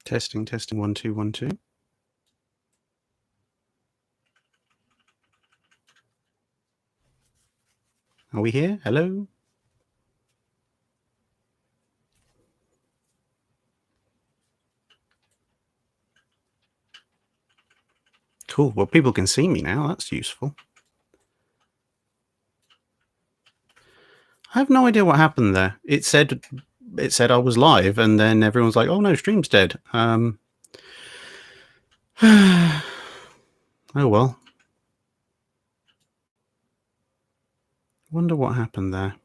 Testing, 1 2 1 2. Are we here? Hello? Cool. Well, people can see me now. That's useful. I have no idea what happened there. It said I was live, and then everyone's like, "Oh no, stream's dead." Oh well. Wonder what happened there.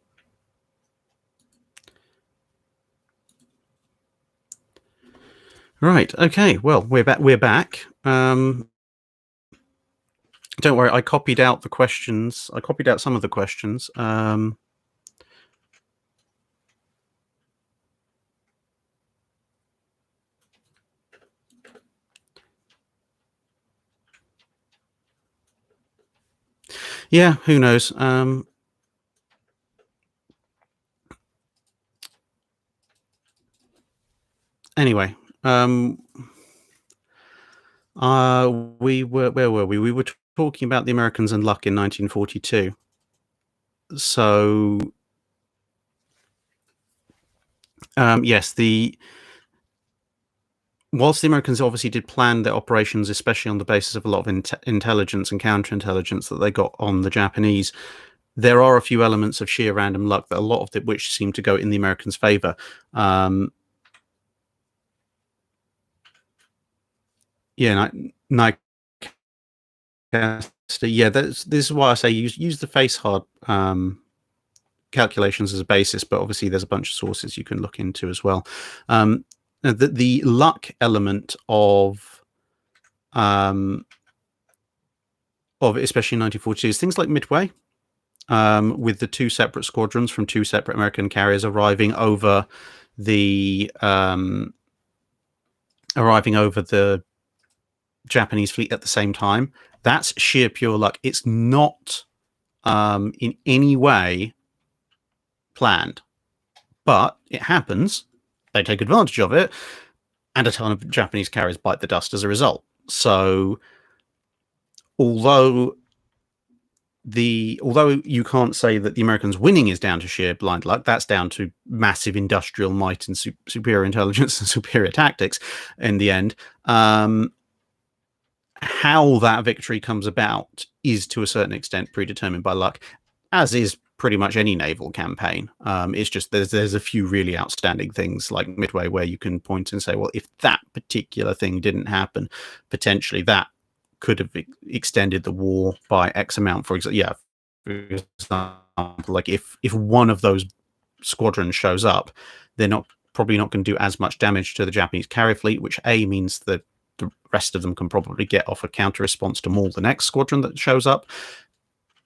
Right. Okay. Well, we're back. Don't worry. I copied out the questions. I copied out some of the questions. Yeah. Who knows? Anyway. We were, where were we? We were talking about the Americans and luck in 1942. So, yes, whilst the Americans obviously did plan their operations, especially on the basis of a lot of intelligence and counterintelligence that they got on the Japanese, there are a few elements of sheer random luck that a lot of which seem to go in the Americans' favor. Yeah, yeah, this is why I say use the face hard calculations as a basis, but obviously there's a bunch of sources you can look into as well. The luck element of especially 1942 is things like Midway, with the two separate squadrons from two separate American carriers arriving over the Japanese fleet at the same time. That's sheer pure luck. It's not in any way planned, but it happens. They take advantage of it, and a ton of Japanese carriers bite the dust as a result. So, although you can't say that the Americans winning is down to sheer blind luck, that's down to massive industrial might and superior intelligence and superior tactics in the end. How that victory comes about is to a certain extent predetermined by luck, as is pretty much any naval campaign. It's just there's a few really outstanding things like Midway where you can point and say, well, if that particular thing didn't happen, potentially that could have extended the war by X amount. For example, like if one of those squadrons shows up, they're probably not going to do as much damage to the Japanese carrier fleet, which means that the rest of them can probably get off a counter response to maul the next squadron that shows up,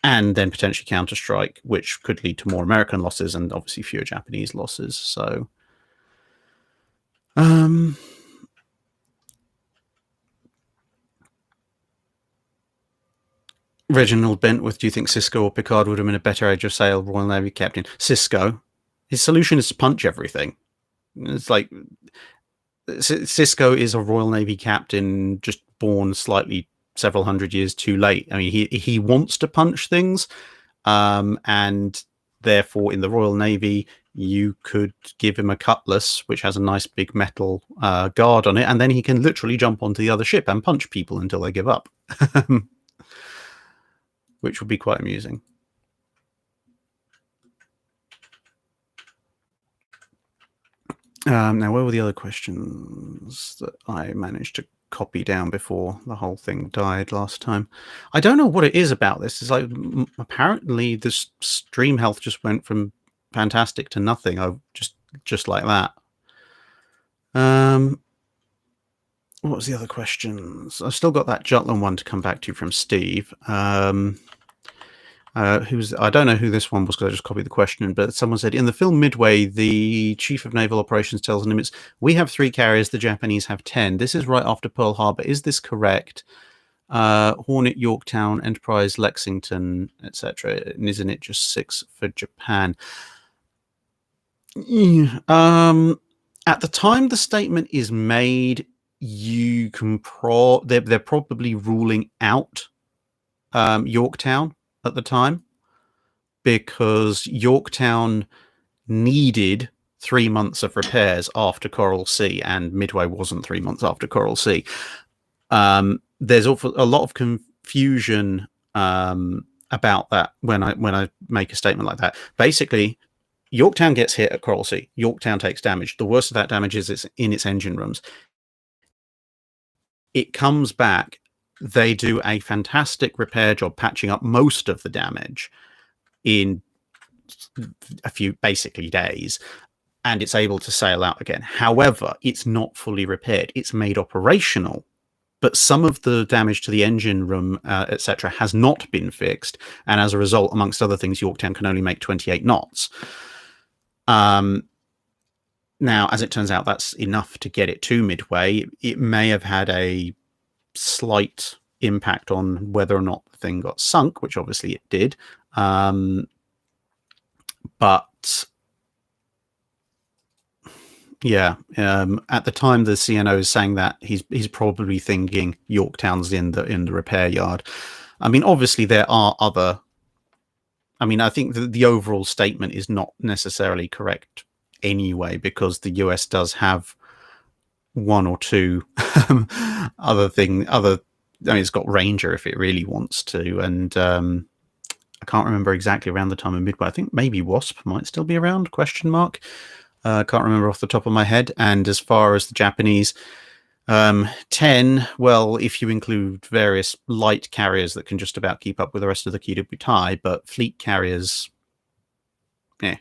and then potentially counterstrike, which could lead to more American losses and obviously fewer Japanese losses. So, Reginald Bentworth, do you think Sisko or Picard would have been a better Age of Sail Royal Navy captain? Sisko, his solution is to punch everything. It's like Sisko is a Royal Navy captain, just born slightly several hundred years too late. I mean, he wants to punch things, and therefore in the Royal Navy you could give him a cutlass which has a nice big metal guard on it, and then he can literally jump onto the other ship and punch people until they give up, which would be quite amusing. Now, where were the other questions that I managed to copy down before the whole thing died last time? I don't know what it is about this. It's like apparently this stream health just went from fantastic to nothing. Just like that. What was the other questions? I've still got that Jutland one to come back to from Steve. I don't know who this one was because I just copied the question, but someone said, in the film Midway, the chief of naval operations tells Nimitz, we have 3 carriers, the Japanese have 10. This is right after Pearl Harbor. Is this correct? Hornet, Yorktown, Enterprise, Lexington, etc. And isn't it just 6 for Japan? At the time the statement is made, you can they're probably ruling out Yorktown at the time, because Yorktown needed 3 months of repairs after Coral Sea, and Midway wasn't 3 months after Coral Sea. There's a lot of confusion about that when I make a statement like that. Basically, Yorktown gets hit at Coral Sea. Yorktown takes damage. The worst of that damage is it's in its engine rooms. It comes back. They do a fantastic repair job, patching up most of the damage in a few basically days, and it's able to sail out again. However, it's not fully repaired. It's made operational, but some of the damage to the engine room, etc., has not been fixed, and as a result, amongst other things, Yorktown can only make 28 knots. Now, as it turns out, that's enough to get it to Midway. It may have had a slight impact on whether or not the thing got sunk, which obviously it did. But yeah, at the time the CNO is saying that, he's probably thinking Yorktown's in the repair yard. I mean, obviously there are other. I mean, I think the overall statement is not necessarily correct anyway, because the US does have one or two other. I mean, it's got Ranger if it really wants to, and I can't remember exactly around the time of Midway. I think maybe Wasp might still be around, ? Can't remember off the top of my head. And as far as the Japanese, 10, well, if you include various light carriers that can just about keep up with the rest of the Kidobutai, but fleet carriers, yeah.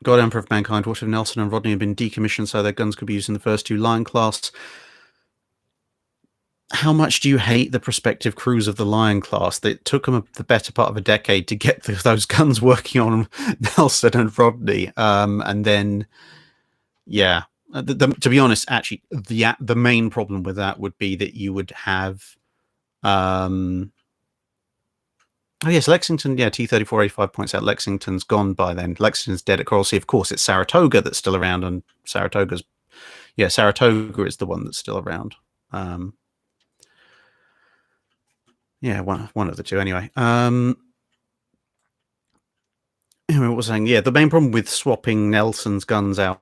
God Emperor of Mankind, what if Nelson and Rodney had been decommissioned so their guns could be used in the first 2 Lion class? How much do you hate the prospective crews of the Lion class? It took them the better part of a decade to get those guns working on Nelson and Rodney. And then, yeah, to be honest, actually, the main problem with that would be that you would have... Oh, yes, Lexington, yeah, T-3485 points out Lexington's gone by then. Lexington's dead at Coral Sea. Of course, it's Saratoga that's still around, and Saratoga is the one that's still around. Yeah, one of the two, anyway. Anyway, what was I saying? Yeah, the main problem with swapping Nelson's guns out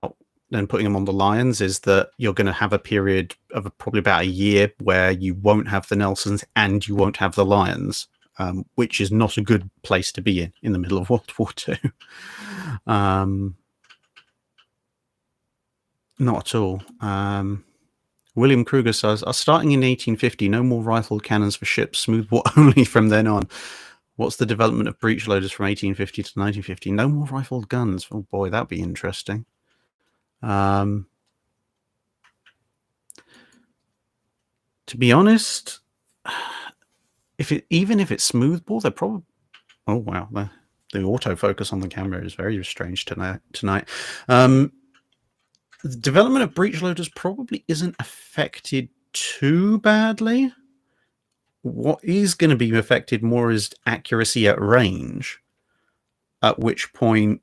and putting them on the Lions is that you're going to have a period of probably about a year where you won't have the Nelsons and you won't have the Lions. Which is not a good place to be in the middle of World War II. Not at all. William Kruger says, starting in 1850, no more rifled cannons for ships, smoothbore only from then on. What's the development of breech loaders from 1850 to 1950? No more rifled guns. Oh boy, that'd be interesting. To be honest... Even if it's smoothbore, they're probably... Oh, wow. The autofocus on the camera is very strange tonight. The development of breech loaders probably isn't affected too badly. What is going to be affected more is accuracy at range, at which point...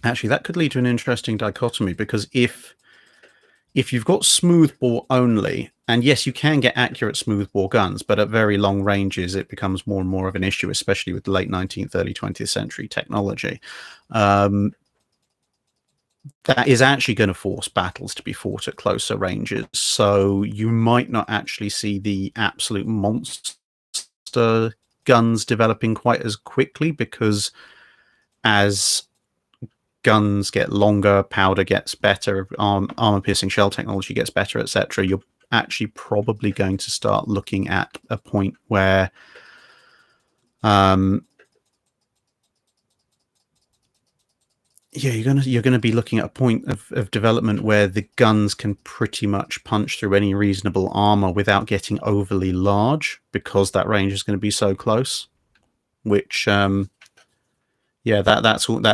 Actually, that could lead to an interesting dichotomy, because if you've got smoothbore only, and yes, you can get accurate smoothbore guns, but at very long ranges, it becomes more and more of an issue, especially with the late 19th, early 20th century technology. That is actually going to force battles to be fought at closer ranges. So you might not actually see the absolute monster guns developing quite as quickly, because as guns get longer, powder gets better, armor-piercing shell technology gets better, etc., you're actually probably going to start looking at a point where you're gonna be looking at a point of development where the guns can pretty much punch through any reasonable armor without getting overly large, because that range is going to be so close. Which yeah, that's all.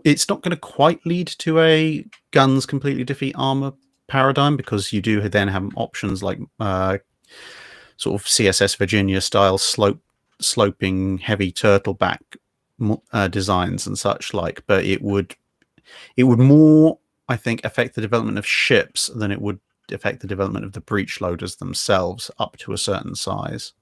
It's not going to quite lead to a guns completely defeat armor paradigm, because you do then have options like sort of CSS Virginia style slope sloping, heavy turtleback designs and such like, but it would more, I think, affect the development of ships than it would affect the development of the breech loaders themselves up to a certain size.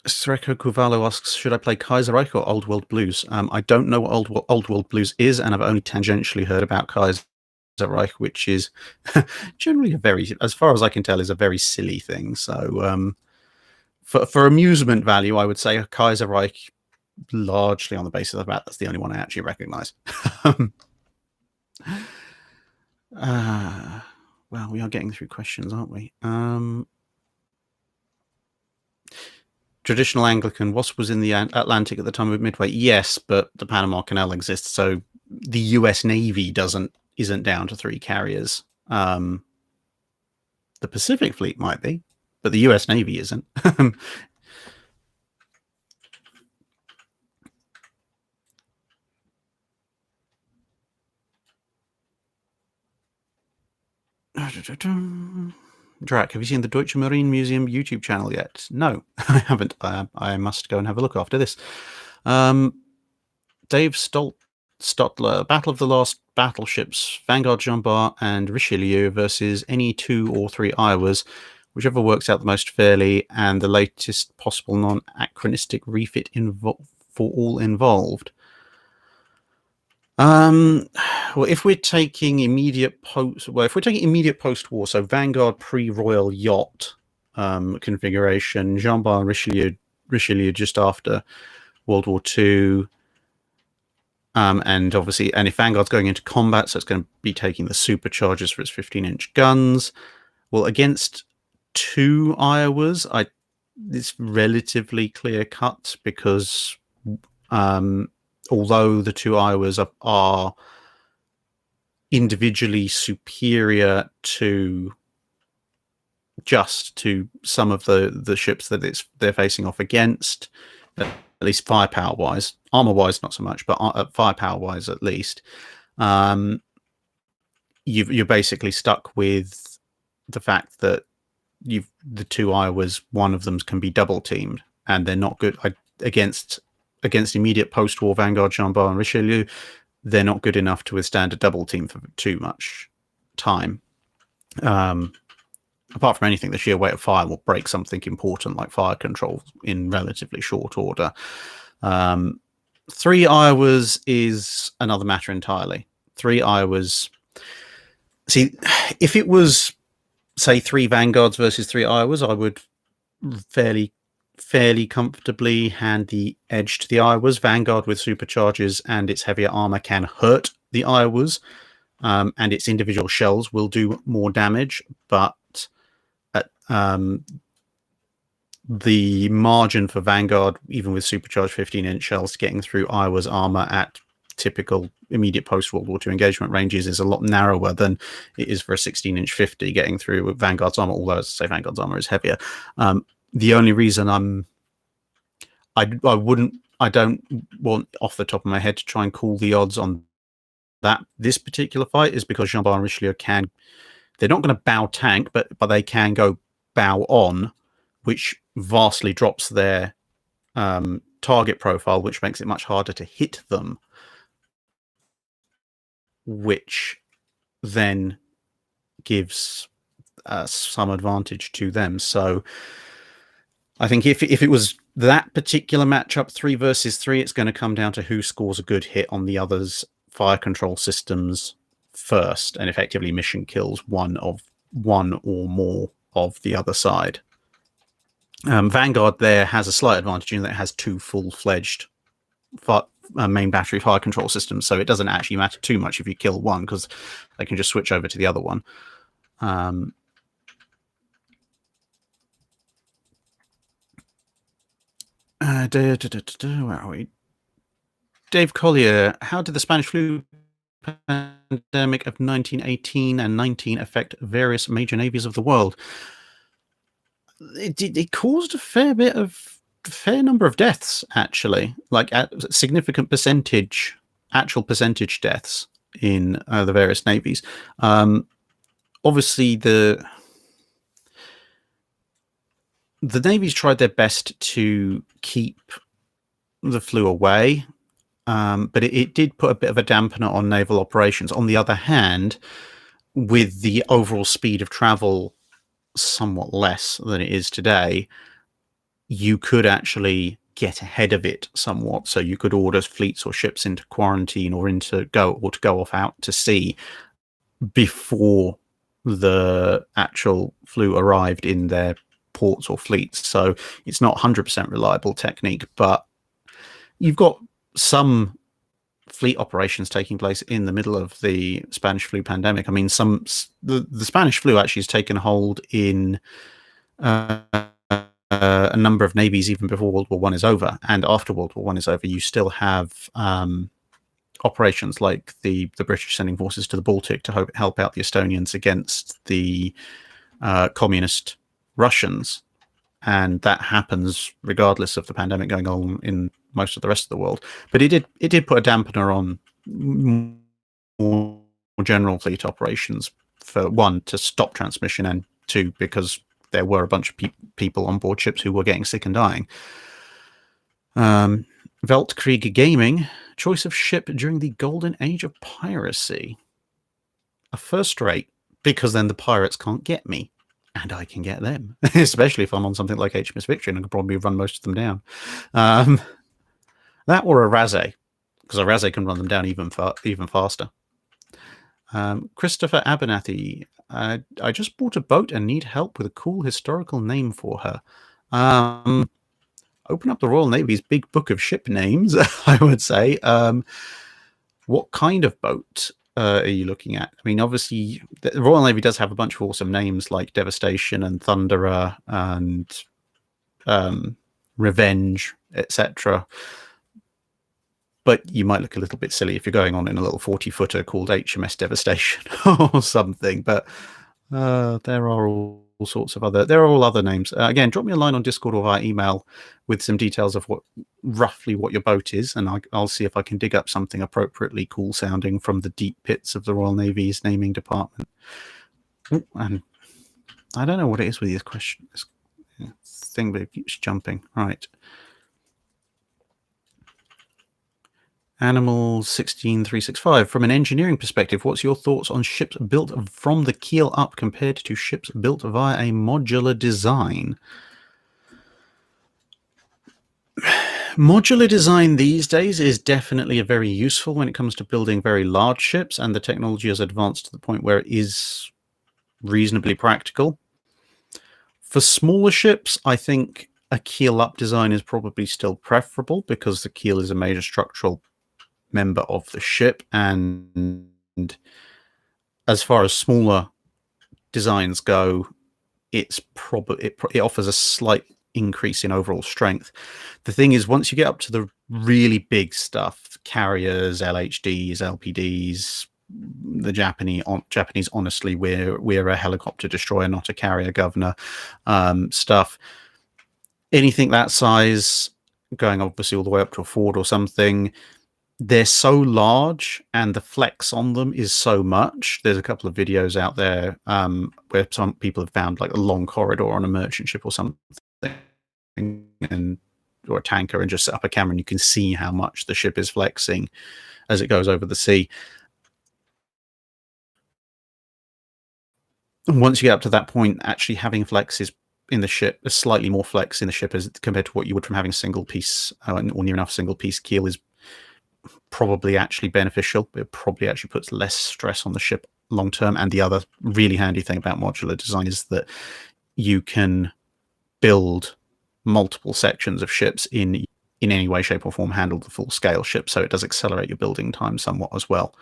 Sreko Kuvalo asks, should I play Kaiserreich or Old World Blues? I don't know what Old World Blues is, and I've only tangentially heard about Kaiserreich, which is generally a very, as far as I can tell, is a very silly thing. So for amusement value, I would say Kaiserreich, largely on the basis of that. That's the only one I actually recognise. Well, we are getting through questions, aren't we? Traditional Anglican, Wasp was in the Atlantic at the time of Midway. Yes, but the Panama Canal exists, so the U.S. Navy isn't down to 3 carriers. The Pacific Fleet might be, but the U.S. Navy isn't. Drac, have you seen the Deutsche Marine Museum YouTube channel yet? No, I haven't. I must go and have a look after this. Dave Stotler, Battle of the Last Battleships, Vanguard, Jean Bart, and Richelieu versus any 2 or 3 Iowas, whichever works out the most fairly, and the latest possible non-anachronistic refit for all involved. Well, if we're taking immediate post-war, so Vanguard pre-Royal Yacht configuration, Jean Bart and Richelieu just after World War II, and obviously, and if Vanguard's going into combat, so it's going to be taking the superchargers for its 15-inch guns. Well, against 2 Iowas, it's relatively clear cut because although the 2 Iowas are individually superior to some of the ships that they're facing off against, at least firepower wise, armor wise not so much, but firepower wise at least, you're basically stuck with the fact that the 2 Iowas, one of them can be double teamed, and they're not good against immediate post-war Vanguard, Jean Bart, and Richelieu. They're not good enough to withstand a double team for too much time. Apart from anything, the sheer weight of fire will break something important like fire control in relatively short order. 3 Iowas is another matter entirely. 3 Iowas. See, if it was, say, 3 Vanguards versus 3 Iowas, I would fairly comfortably hand the edge to the Iowas. Vanguard with supercharges and its heavier armor can hurt the Iowas, and its individual shells will do more damage, but the margin for Vanguard, even with supercharged 15-inch shells getting through Iowa's armor at typical immediate post-World War II engagement ranges, is a lot narrower than it is for a 16-inch 50 getting through Vanguard's armor, although, as I say, Vanguard's armor is heavier. The only reason I don't want off the top of my head to try and call the odds on this particular fight is because Jean Bart and Richelieu they're not going to bow tank, but they can go bow on, which vastly drops their target profile, which makes it much harder to hit them, which then gives some advantage to them. So I think if it was that particular matchup, 3 versus 3, it's going to come down to who scores a good hit on the other's fire control systems first, and effectively mission kills one or more of the other side. Vanguard there has a slight advantage in that it has 2 full-fledged main battery fire control systems, so it doesn't actually matter too much if you kill one, because they can just switch over to the other one. Where are we? Dave Collier, how did the Spanish flu pandemic of 1918 and 19 affect various major navies of the world? it caused a fair number of deaths, actually, like at significant actual percentage deaths in the various navies. Obviously, the navies tried their best to keep the flu away, but it did put a bit of a dampener on naval operations. On the other hand, with the overall speed of travel somewhat less than it is today, you could actually get ahead of it somewhat. So you could order fleets or ships into quarantine or to go off out to sea before the actual flu arrived in their ports or fleets. So it's not 100% reliable technique, but you've got some fleet operations taking place in the middle of the Spanish flu pandemic. I mean, the Spanish flu actually has taken hold in a number of navies even before World War I is over, and after World War I is over, you still have operations like the British sending forces to the Baltic to help out the Estonians against the communist Russians, and that happens regardless of the pandemic going on in most of the rest of the world. But it did put a dampener on more general fleet operations, for one, to stop transmission, and two, because there were a bunch of people on board ships who were getting sick and dying. Weltkrieg Gaming, choice of ship during the golden age of piracy. A first rate, because then the pirates can't get me, and I can get them, especially if I'm on something like HMS Victory, and I can probably run most of them down. That or a Razé, because a Razé can run them down even faster. Christopher Abernathy, I just bought a boat and need help with a cool historical name for her. Open up the Royal Navy's big book of ship names, I would say. What kind of boat are you looking at? I mean, obviously, the Royal Navy does have a bunch of awesome names like Devastation and Thunderer and Revenge, etc. But you might look a little bit silly if you're going on in a little 40-footer called HMS Devastation or something. But there are all sorts of there are all other names. Again, drop me a line on Discord or via email with some details of roughly what your boat is, and I'll see if I can dig up something appropriately cool sounding from the deep pits of the Royal Navy's naming department. Ooh, and I don't know what it is with this question. This thing, but it keeps jumping. Right. Animal 16365. From an engineering perspective, what's your thoughts on ships built from the keel up compared to ships built via a modular design? Modular design these days is definitely very useful when it comes to building very large ships, and the technology has advanced to the point where it is reasonably practical. For smaller ships, I think a keel up design is probably still preferable, because the keel is a major structural member of the ship, and as far as smaller designs go, it offers a slight increase in overall strength. The thing is, once you get up to the really big stuff, carriers, LHDs, LPDs, the Japanese, honestly, we're a helicopter destroyer, not a carrier governor stuff. Anything that size, going obviously all the way up to a Ford or something, they're so large and the flex on them is so much. There's a couple of videos out there where some people have found like a long corridor on a merchant ship or something, or a tanker, and just set up a camera and you can see how much the ship is flexing as it goes over the sea. And once you get up to that point, actually having flexes in the ship, a slightly more flex in the ship as compared to what you would from having a single piece or near enough single piece keel, is probably actually beneficial. It probably actually puts less stress on the ship long term. And the other really handy thing about modular design is that you can build multiple sections of ships in any way, shape, or form, handle the full scale ship. So it does accelerate your building time somewhat as well.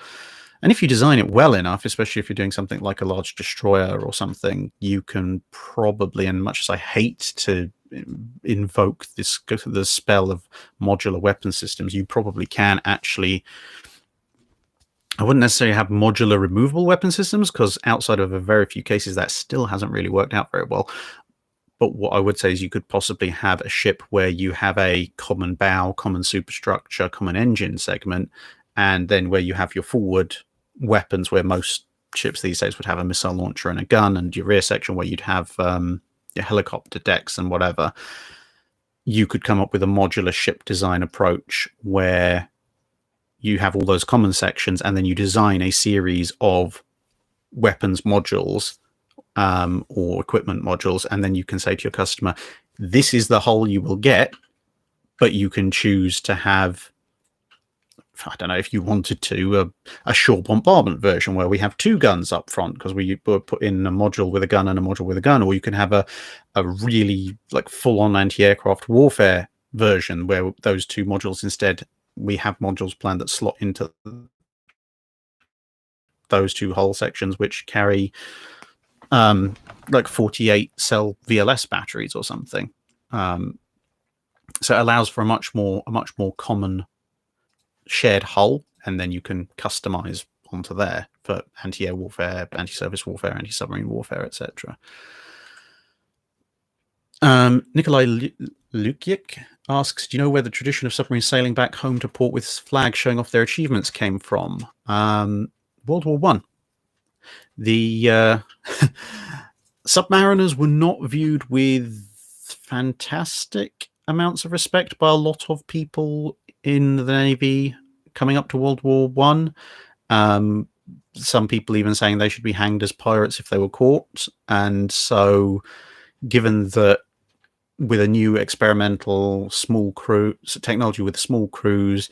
And if you design it well enough, especially if you're doing something like a large destroyer or something, you can probably, and much as I hate to invoke the spell of modular weapon systems, you probably can actually, I wouldn't necessarily have modular removable weapon systems, because outside of a very few cases that still hasn't really worked out very well. But what I would say is you could possibly have a ship where you have a common bow, common superstructure, common engine segment, and then where you have your forward weapons, where most ships these days would have a missile launcher and a gun, and your rear section where you'd have your helicopter decks and whatever. You could come up with a modular ship design approach where you have all those common sections, and then you design a series of weapons modules or equipment modules, and then you can say to your customer, this is the hull you will get, but you can choose to have, I don't know, if you wanted to, a shore bombardment version where we have 2 guns up front because we put in a module with a gun and a module with a gun, or you can have a really like full-on anti-aircraft warfare version where those 2 modules, instead we have modules planned that slot into those 2 hull sections, which carry like 48 cell VLS batteries or something. So it allows for a much more common shared hull, and then you can customize onto there for anti-air warfare, anti-surface warfare, anti-submarine warfare, etc. Nikolai Lukic asks, do you know where the tradition of submarines sailing back home to port with flags showing off their achievements came from? World War One. The submariners were not viewed with fantastic amounts of respect by a lot of people in the Navy coming up to World War One. Some people even saying they should be hanged as pirates if they were caught. And so, given that with a new experimental small crew technology with small crews,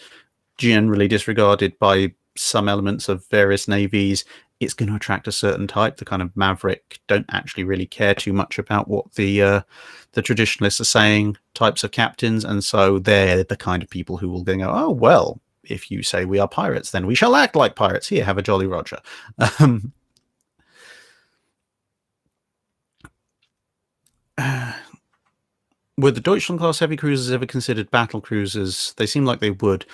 generally disregarded by some elements of various navies, it's going to attract a certain type. The kind of maverick, don't actually really care too much about what the traditionalists are saying types of captains, and so they're the kind of people who will then go, oh well, if you say we are pirates, then we shall act like pirates. Here, have a Jolly Roger. Were the Deutschland class heavy cruisers ever considered battle cruisers? They seem like they would.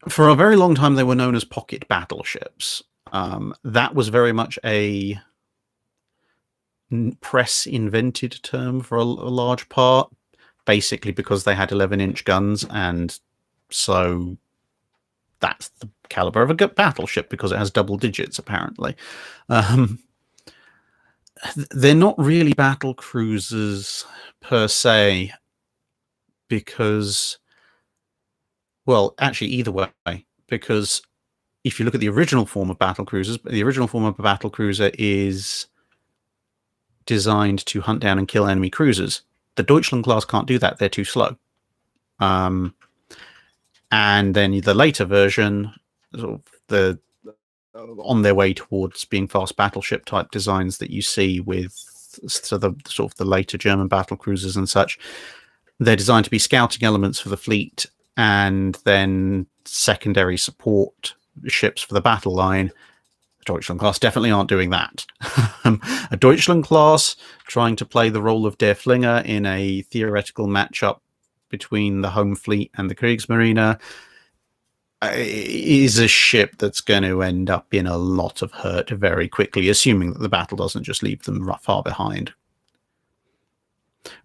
For a very long time, they were known as pocket battleships. That was very much a press-invented term for a large part, basically because they had 11-inch guns, and so that's the caliber of a good battleship because it has double digits, apparently. They're not really battle cruisers per se, because, well, actually either way, because if you look at the original form of battle cruisers, the original form of a battle cruiser is designed to hunt down and kill enemy cruisers. The Deutschland class can't do that. They're too slow. And then the later version, sort of on their way towards being fast battleship type designs that you see with the later German battle cruisers and such, they're designed to be scouting elements for the fleet and then secondary support ships for the battle line. The Deutschland class definitely aren't doing that. A Deutschland class trying to play the role of Der Flinger in a theoretical matchup between the home fleet and the Kriegsmarine is a ship that's going to end up in a lot of hurt very quickly, assuming that the battle doesn't just leave them far behind.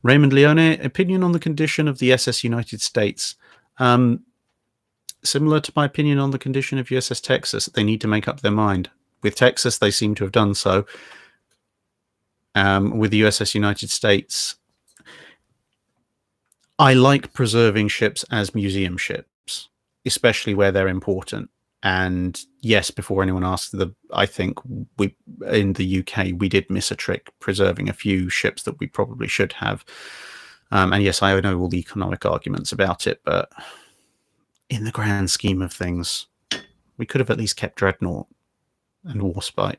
Raymond Leone, opinion on the condition of the SS United States. Similar to my opinion on the condition of USS Texas, they need to make up their mind. With Texas, they seem to have done so. With the USS United States, I like preserving ships as museum ships, especially where they're important. And yes, before anyone asks, I think we in the UK we did miss a trick preserving a few ships that we probably should have. And yes, I know all the economic arguments about it, but in the grand scheme of things, we could have at least kept Dreadnought and Warspite.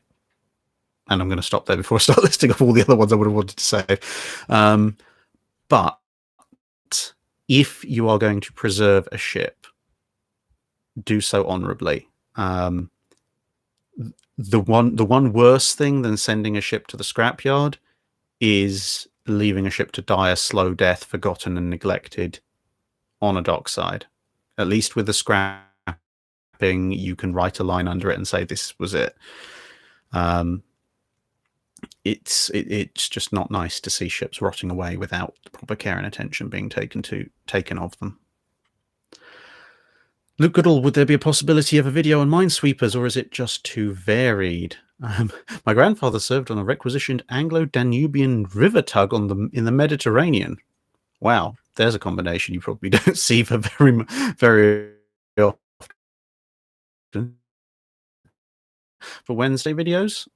And I'm going to stop there before I start listing off all the other ones I would have wanted to say. But if you are going to preserve a ship, do so honorably. The one worse thing than sending a ship to the scrapyard is leaving a ship to die a slow death, forgotten and neglected on a dockside. At least with the scrapping, you can write a line under it and say this was it. it's just not nice to see ships rotting away without the proper care and attention being taken of them. Luke Goodall, would there be a possibility of a video on Minesweepers, or is it just too varied? My grandfather served on a requisitioned Anglo-Danubian river tug in the Mediterranean. Wow, there's a combination you probably don't see for very often. For Wednesday videos.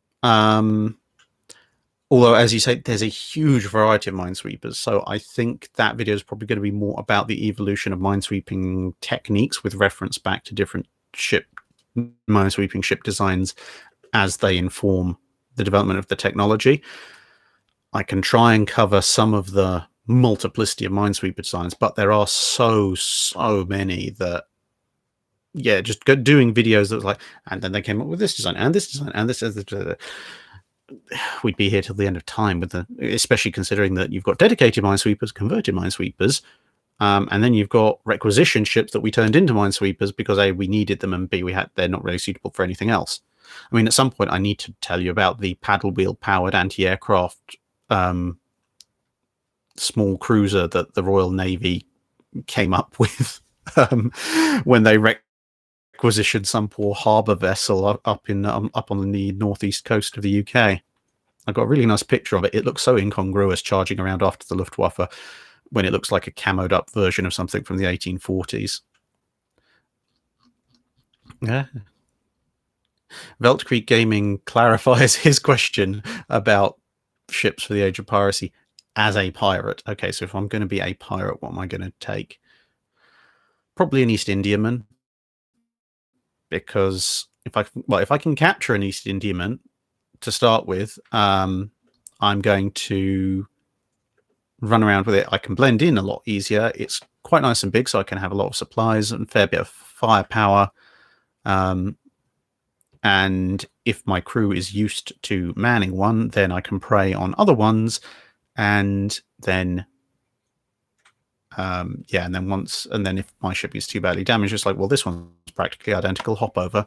Although, as you say, there's a huge variety of minesweepers, so I think that video is probably going to be more about the evolution of minesweeping techniques with reference back to different minesweeping ship designs as they inform the development of the technology. I can try and cover some of the multiplicity of minesweeper designs, but there are so many that, yeah, just doing videos that was like, and then they came up with this design and this design and this. We'd be here till the end of time with especially considering that you've got dedicated minesweepers, converted minesweepers, and then you've got requisition ships that we turned into minesweepers because A, we needed them, and B, they're not really suitable for anything else. I mean, at some point, I need to tell you about the paddle wheel powered anti-aircraft small cruiser that the Royal Navy came up with when they requisitioned some poor harbour vessel up on the northeast coast of the UK. I got a really nice picture of it. It looks so incongruous charging around after the Luftwaffe when it looks like a camoed up version of something from the 1840s. Yeah. Veltcreek Gaming clarifies his question about ships for the age of piracy as a pirate. Okay, so if I'm going to be a pirate, what am I going to take? Probably an East Indiaman, because if I can capture an East Indiaman to start with, I'm going to run around with it. I can blend in a lot easier. It's quite nice and big, so I can have a lot of supplies and a fair bit of firepower. And if my crew is used to manning one, then I can prey on other ones, and then and then if my ship is too badly damaged, it's like, well, this one's practically identical, hop over.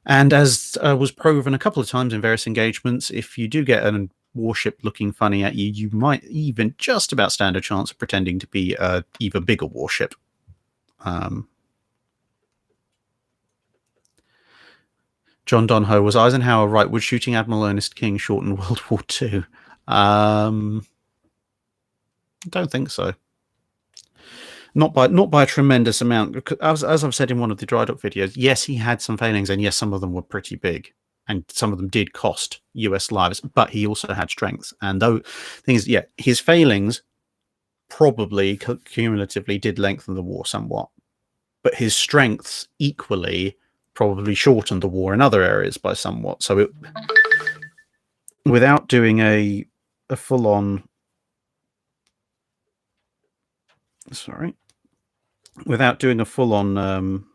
And as was proven a couple of times in various engagements, if you do get a warship looking funny at you, you might even just about stand a chance of pretending to be an even bigger warship. John Donho, was Eisenhower right? Would shooting Admiral Ernest King shorten World War II? I don't think so. Not by a tremendous amount. As I've said in one of the Drydock videos, yes, he had some failings, and yes, some of them were pretty big, and some of them did cost US lives, but he also had strengths. And though things, yeah, his failings probably cumulatively did lengthen the war somewhat, but his strengths equally probably shortened the war in other areas by somewhat. So without doing a full-on without doing a full-on